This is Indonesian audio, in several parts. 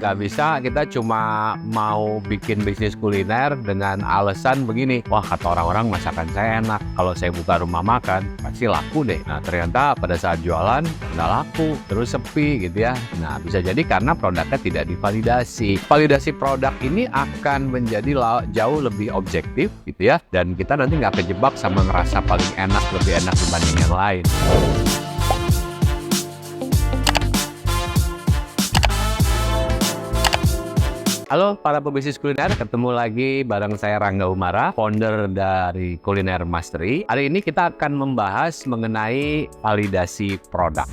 Nggak bisa kita cuma mau bikin bisnis kuliner dengan alasan begini, wah kata orang-orang masakan saya enak, kalau saya buka rumah makan pasti laku deh. Nah ternyata pada saat jualan nggak laku, terus sepi gitu ya. Nah bisa jadi karena produknya tidak divalidasi. Validasi produk ini akan menjadi jauh lebih objektif gitu ya, dan kita nanti nggak kejebak sama ngerasa paling enak, lebih enak dibanding yang lain. Halo para pebisnis kuliner, ketemu lagi bareng saya Rangga Umara, founder dari Kuliner Mastery. Hari ini kita akan membahas mengenai validasi produk.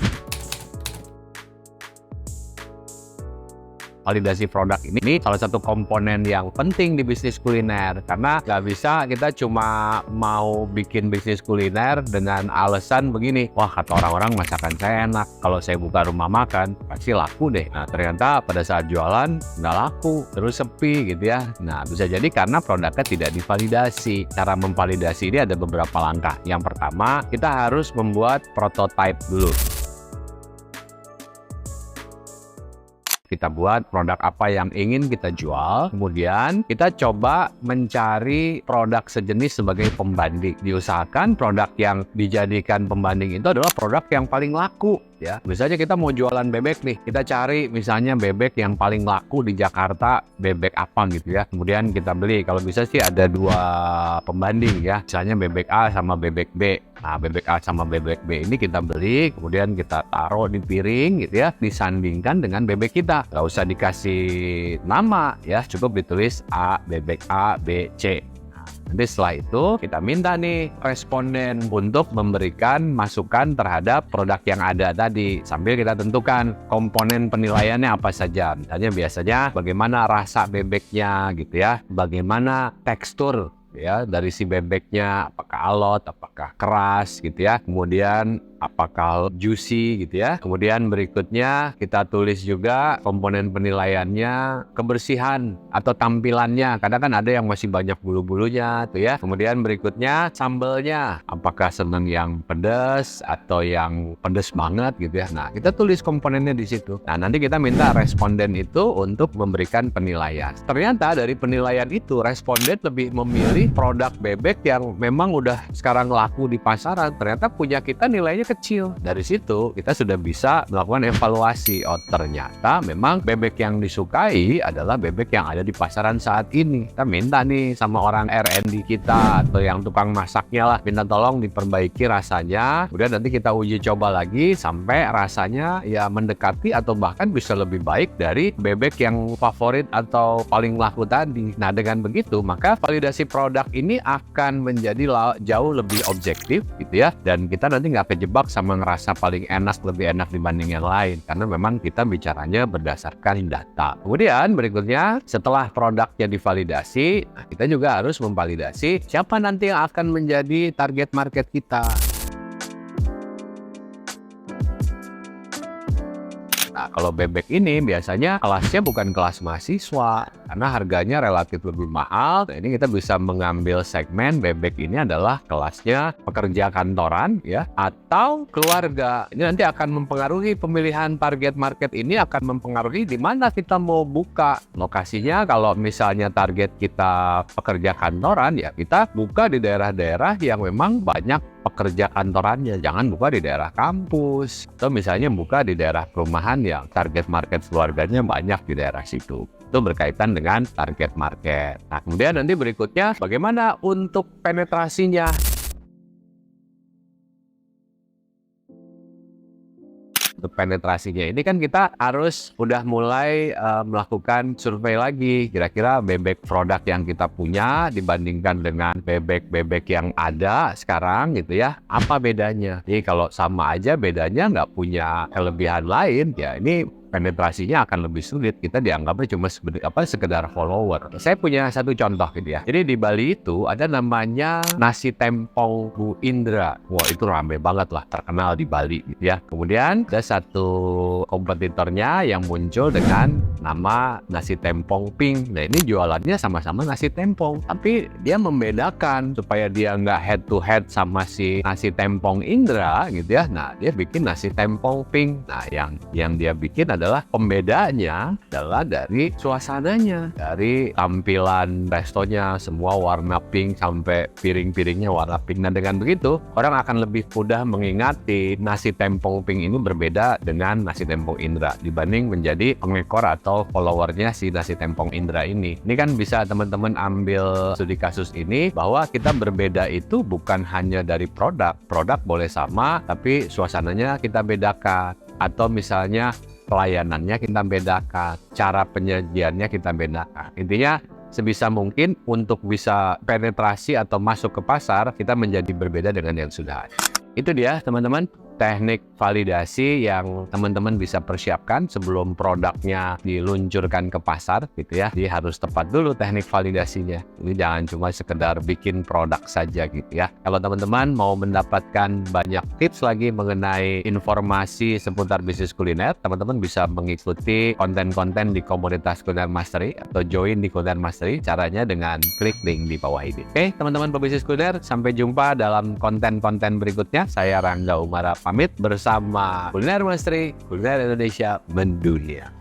Validasi produk ini salah satu komponen yang penting di bisnis kuliner, karena nggak bisa kita cuma mau bikin bisnis kuliner dengan alasan begini, wah kata orang-orang masakan saya enak, kalau saya buka rumah makan pasti laku deh. Nah ternyata pada saat jualan nggak laku, terus sepi gitu ya. Nah bisa jadi karena produknya tidak divalidasi. Cara memvalidasi ini ada beberapa langkah. Yang pertama, kita harus membuat prototype dulu. Kita buat produk apa yang ingin kita jual, kemudian kita coba mencari produk sejenis sebagai pembanding. Diusahakan produk yang dijadikan pembanding itu adalah produk yang paling laku. Ya, misalnya kita mau jualan bebek nih, kita cari misalnya bebek yang paling laku di Jakarta, bebek apa gitu ya. Kemudian kita beli, kalau bisa sih ada dua pembanding ya, misalnya bebek A sama bebek B. Nah, bebek A sama bebek B ini kita beli, kemudian kita taruh di piring gitu ya, disandingkan dengan bebek kita. Nggak usah dikasih nama ya, cukup ditulis A, bebek A, B, C. Nanti setelah itu kita minta nih responden untuk memberikan masukan terhadap produk yang ada tadi, sambil kita tentukan komponen penilaiannya apa saja. Misalnya biasanya bagaimana rasa bebeknya gitu ya, bagaimana tekstur ya dari si bebeknya, apakah alot, apakah keras gitu ya, kemudian apakah juicy gitu ya. Kemudian berikutnya kita tulis juga komponen penilaiannya, kebersihan atau tampilannya, kadang kan ada yang masih banyak bulu-bulunya tuh ya. Kemudian berikutnya sambelnya, apakah seneng yang pedas atau yang pedas banget gitu ya. Nah kita tulis komponennya di situ. Nah nanti kita minta responden itu untuk memberikan penilaian. Ternyata dari penilaian itu responden lebih memilih produk bebek yang memang udah sekarang laku di pasaran, ternyata punya kita nilainya kecil. Dari situ kita sudah bisa melakukan evaluasi. Oh ternyata memang bebek yang disukai adalah bebek yang ada di pasaran saat ini. Kita minta nih sama orang R&D kita atau yang tukang masaknya lah, minta tolong diperbaiki rasanya. Kemudian nanti kita uji coba lagi sampai rasanya ya mendekati atau bahkan bisa lebih baik dari bebek yang favorit atau paling laku tadi. Nah dengan begitu maka validasi produk ini akan menjadi jauh lebih objektif gitu ya, dan kita nanti nggak kejebak sama ngerasa paling enak, lebih enak dibanding yang lain, karena memang kita bicaranya berdasarkan data. Kemudian berikutnya setelah produknya divalidasi, kita juga harus memvalidasi siapa nanti yang akan menjadi target market kita. Nah, kalau bebek ini biasanya kelasnya bukan kelas mahasiswa, karena harganya relatif lebih mahal. Nah, ini kita bisa mengambil segmen bebek ini adalah kelasnya pekerja kantoran ya, atau keluarga. Ini nanti akan mempengaruhi pemilihan target market, ini akan mempengaruhi di mana kita mau buka. Lokasinya kalau misalnya target kita pekerja kantoran ya, kita buka di daerah-daerah yang memang banyak pekerja kantorannya, jangan buka di daerah kampus, atau misalnya buka di daerah perumahan yang target market keluarganya banyak di daerah situ. Itu berkaitan dengan target market. Nah kemudian nanti berikutnya bagaimana untuk penetrasinya. Untuk penetrasinya ini kan kita harus udah mulai melakukan survei lagi, kira-kira bebek produk yang kita punya dibandingkan dengan bebek-bebek yang ada sekarang gitu ya, apa bedanya. Jadi kalau sama aja bedanya nggak punya kelebihan lain ya, ini penetrasinya akan lebih sulit. Kita dianggapnya cuma sekedar follower. Saya punya satu contoh gitu ya. Jadi di Bali itu ada namanya nasi tempong Bu Indra. Wah itu rame banget lah, terkenal di Bali gitu ya. Kemudian ada satu kompetitornya yang muncul dengan nama nasi tempong pink. Nah ini jualannya sama-sama nasi tempong, tapi dia membedakan supaya dia nggak head to head sama si nasi tempong Indra gitu ya. Nah dia bikin nasi tempong pink. Nah yang dia bikin adalah pembedanya adalah dari suasananya, dari tampilan restonya, semua warna pink sampai piring-piringnya warna pink. Nah, dengan begitu orang akan lebih mudah mengingati nasi tempong pink ini berbeda dengan nasi tempong Indra dibanding menjadi pengekor atau followernya si nasi tempong Indra ini. Ini kan bisa teman-teman ambil studi kasus ini bahwa kita berbeda itu bukan hanya dari produk boleh sama tapi suasananya kita bedakan, atau misalnya pelayanannya kita bedakan, cara penyajiannya kita bedakan. Intinya sebisa mungkin untuk bisa penetrasi atau masuk ke pasar kita menjadi berbeda dengan yang sudah ada. Itu dia teman-teman, teknik validasi yang teman-teman bisa persiapkan sebelum produknya diluncurkan ke pasar gitu ya. Jadi harus tepat dulu teknik validasinya. Ini jangan cuma sekedar bikin produk saja gitu ya. Kalau teman-teman mau mendapatkan banyak tips lagi mengenai informasi seputar bisnis kuliner, teman-teman bisa mengikuti konten-konten di komunitas Kuliner Mastery atau join di Kuliner Mastery. Caranya dengan klik link di bawah ini. Oke, teman-teman pebisnis kuliner, sampai jumpa dalam konten-konten berikutnya. Saya Rangga Umara pamit bersama Kuliner Mastery, Kuliner Indonesia Mendunia.